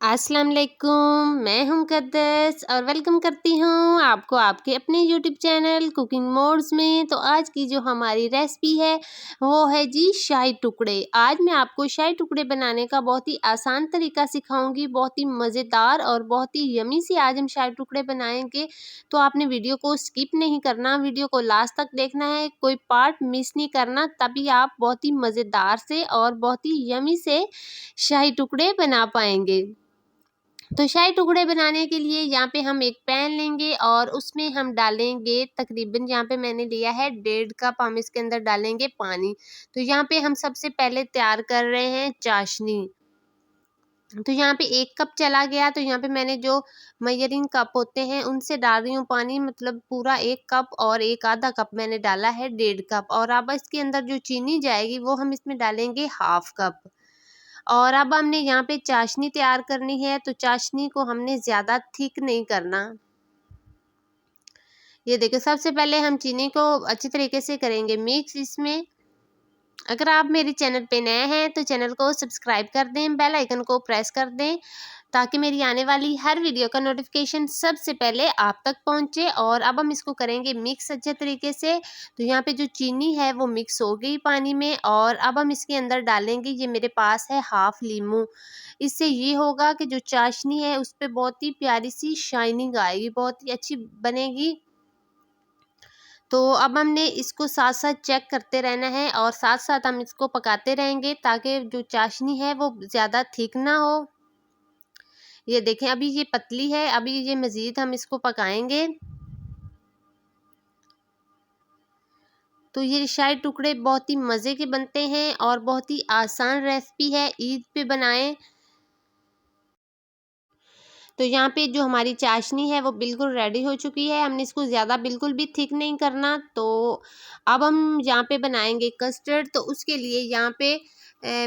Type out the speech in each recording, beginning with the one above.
अस्सलाम वालेकुम, मैं हूं मुक़द्दस और वेलकम करती हूं आपको आपके अपने यूट्यूब चैनल कुकिंग मोड्स में। तो आज की जो हमारी रेसिपी है वो है जी शाही टुकड़े। आज मैं आपको शाही टुकड़े बनाने का बहुत ही आसान तरीका सिखाऊंगी, बहुत ही मज़ेदार और बहुत ही यमी से आज हम शाही टुकड़े बनाएंगे। तो आपने वीडियो को स्किप नहीं करना, वीडियो को लास्ट तक देखना है, कोई पार्ट मिस नहीं करना, तभी आप बहुत ही मज़ेदार से और बहुत ही यमी से शाही टुकड़े बना पाएंगे। तो शाही टुकड़े बनाने के लिए यहाँ पे हम एक पैन लेंगे और उसमें हम डालेंगे तकरीबन, यहाँ पे मैंने लिया है 1.5 कप, हम इसके अंदर डालेंगे पानी। तो यहाँ पे हम सबसे पहले तैयार कर रहे हैं चाशनी। तो यहाँ पे 1 कप चला गया, तो यहाँ पे मैंने जो मेजरिंग कप होते हैं उनसे डाल रही हूँ पानी, मतलब पूरा 1 कप और एक आधा कप मैंने डाला है 1.5 कप। और अब इसके अंदर जो चीनी जाएगी वो हम इसमें डालेंगे 1/2 कप। और अब हमने यहाँ पे चाशनी तैयार करनी है, तो चाशनी को हमने ज़्यादा थिक नहीं करना। ये देखो, सबसे पहले हम चीनी को अच्छी तरीके से करेंगे मिक्स इसमें। अगर आप मेरे चैनल पे नए हैं तो चैनल को सब्सक्राइब कर दें, बेल आइकन को प्रेस कर दें ताकि मेरी आने वाली हर वीडियो का नोटिफिकेशन सबसे पहले आप तक पहुंचे। और अब हम इसको करेंगे मिक्स अच्छे तरीके से। तो यहाँ पे जो चीनी है वो मिक्स हो गई पानी में, और अब हम इसके अंदर डालेंगे, ये मेरे पास है 1/2 लीमू। इससे ये होगा कि जो चाशनी है उस पर बहुत ही प्यारी सी शाइनिंग आएगी, बहुत ही अच्छी बनेगी। तो अब हमने इसको साथ साथ चेक करते रहना है और साथ साथ हम इसको पकाते रहेंगे ताकि जो चाशनी है वो ज़्यादा थिक ना हो। ये देखें, अभी ये पतली है, अभी ये मज़ीद हम इसको पकाएंगे। तो ये शाही टुकड़े बहुत ही मज़े के बनते हैं और बहुत ही आसान रेसिपी है, ईद पे बनाएं। तो यहाँ पे जो हमारी चाशनी है वो बिल्कुल रेडी हो चुकी है, हमने इसको ज़्यादा बिल्कुल भी थिक नहीं करना। तो अब हम यहाँ पे बनाएंगे कस्टर्ड। तो उसके लिए यहाँ पे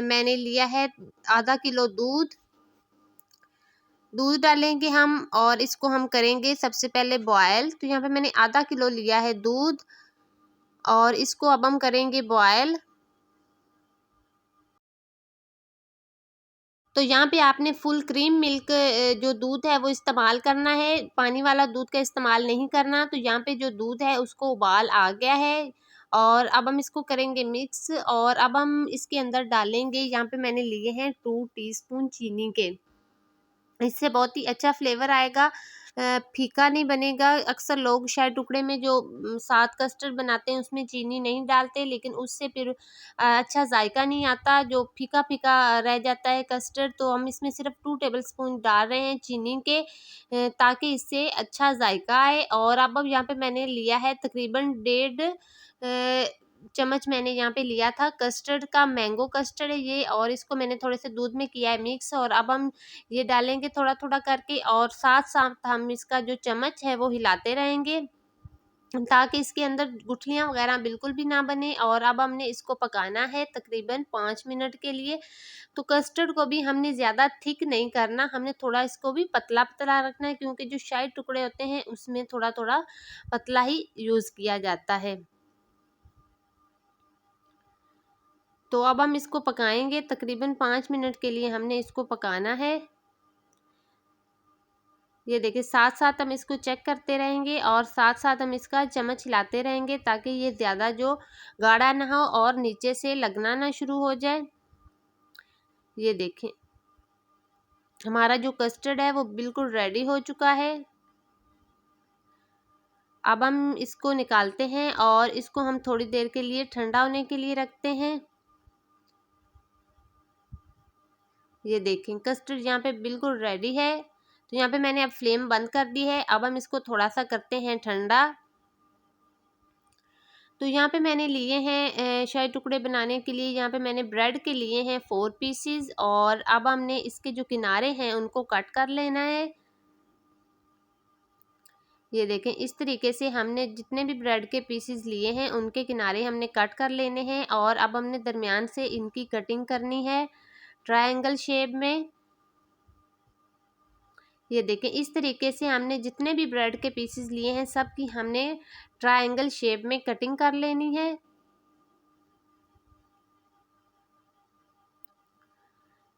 मैंने लिया है आधा किलो दूध डालेंगे हम, और इसको हम करेंगे सबसे पहले बॉयल। तो यहाँ पे मैंने आधा किलो लिया है दूध और इसको अब हम करेंगे बॉयल। तो यहाँ पे आपने फुल क्रीम मिल्क जो दूध है वो इस्तेमाल करना है, पानी वाला दूध का इस्तेमाल नहीं करना। तो यहाँ पे जो दूध है उसको उबाल आ गया है और अब हम इसको करेंगे मिक्स। और अब हम इसके अंदर डालेंगे, यहाँ पे मैंने लिए हैं 2 टीस्पून चीनी के। इससे बहुत ही अच्छा फ्लेवर आएगा, फीका नहीं बनेगा। अक्सर लोग शाही टुकड़े में जो साथ कस्टर्ड बनाते हैं उसमें चीनी नहीं डालते, लेकिन उससे फिर अच्छा जायका नहीं आता, जो फीका फीका रह जाता है कस्टर्ड। तो हम इसमें सिर्फ 2 टेबलस्पून डाल रहे हैं चीनी के, ताकि इससे अच्छा जायका आए। और अब यहाँ पे मैंने लिया है तकरीबन 1.5 चम्मच, मैंने यहाँ पे लिया था कस्टर्ड का, मैंगो कस्टर्ड है ये, और इसको मैंने थोड़े से दूध में किया है मिक्स। और अब हम ये डालेंगे थोड़ा थोड़ा करके, और साथ साथ हम इसका जो चम्मच है वो हिलाते रहेंगे ताकि इसके अंदर गुठलियाँ वगैरह बिल्कुल भी ना बने। और अब हमने इसको पकाना है तकरीबन 5 मिनट के लिए। तो कस्टर्ड को भी हमने ज़्यादा थिक नहीं करना, हमने थोड़ा इसको भी पतला पतला रखना है, क्योंकि जो शाही टुकड़े होते हैं उसमें थोड़ा थोड़ा पतला ही यूज़ किया जाता है। तो अब हम इसको पकाएंगे तकरीबन 5 मिनट के लिए, हमने इसको पकाना है। ये देखिए, साथ साथ हम इसको चेक करते रहेंगे और साथ साथ हम इसका चम्मच हिलाते रहेंगे ताकि ये ज़्यादा जो गाढ़ा ना हो और नीचे से लगना ना शुरू हो जाए। ये देखें, हमारा जो कस्टर्ड है वो बिल्कुल रेडी हो चुका है। अब हम इसको निकालते हैं और इसको हम थोड़ी देर के लिए ठंडा होने के लिए रखते हैं। ये देखें, कस्टर्ड यहाँ पे बिल्कुल रेडी है। तो यहाँ पे मैंने अब फ्लेम बंद कर दी है, अब हम इसको थोड़ा सा करते हैं ठंडा। तो यहाँ पे मैंने लिए हैं शाही टुकड़े बनाने के लिए, यहाँ पे मैंने ब्रेड के लिए हैं 4 पीसीज। और अब हमने इसके जो किनारे हैं उनको कट कर लेना है। ये देखें, इस तरीके से हमने जितने भी ब्रेड के पीसीज लिए हैं उनके किनारे हमने कट कर लेने हैं। और अब हमने दरमियान से इनकी कटिंग करनी है ट्रायंगल शेप में। ये देखें, इस तरीके से हमने जितने भी ब्रेड के पीसेस लिए हैं सब की हमने ट्रायंगल शेप में कटिंग कर लेनी है।